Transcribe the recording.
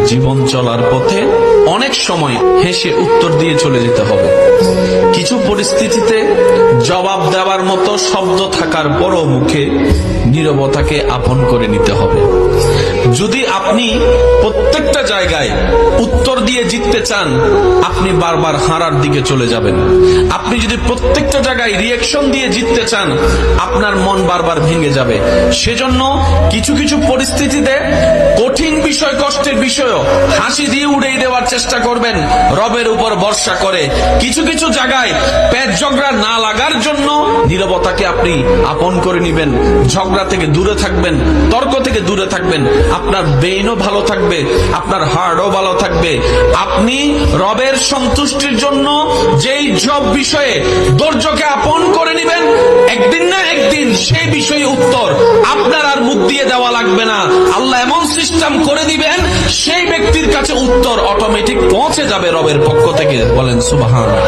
জীবন চলার পথে অনেক সময় হেসে উত্তর দিয়ে চলে যেতে হবে। কিছু পরিস্থিতিতে জবাব দেওয়ার মতো শব্দ থাকার পরও মুখে নীরবতাকে আপন করে নিতে হবে। যদি আপনি প্রত্যেকটা জায়গায় উত্তর দিয়ে জিততে চান, আপনি বারবার হারার দিকে চলে যাবেন। আপনি যদি প্রত্যেকটা জায়গায় রিঅ্যাকশন দিয়ে জিততে চান, আপনার মন বারবার ভেঙে যাবে। সেজন্য কিছু কিছু পরিস্থিতিতে কঠিন বিষয়, কষ্টের বিষয়ও হাসি দিয়ে উড়িয়ে দেওয়ার চেষ্টা করবেন রবের উপর ভরসা করে। কিছু কিছু জায়গায় পেট ঝগড়া না লাগার জন্য নীরবতাকে আপনি আপন করে নিবেন। ঝগড়া থেকে দূরে থাকবেন, তর্ক থেকে দূরে থাকবেন। আপনার ব্রেইনও ভালো থাকবে, আপনার হার্টও ভালো থাকবে। আপনি রবের সন্তুষ্টির জন্য যেই সব বিষয়ে ধৈর্যকে আপন করে নিবেন, একদিন না একদিন সেই বিষয়ে উত্তর আপনার আর মুখ দিয়ে দেওয়া লাগবে না। আল্লাহ এমন সিস্টেম করে দিবেন, সেই ব্যক্তির কাছে উত্তর অটোমেটিক পৌঁছে যাবে রবের পক্ষ থেকে। বলেন সুবহানাল্লাহ।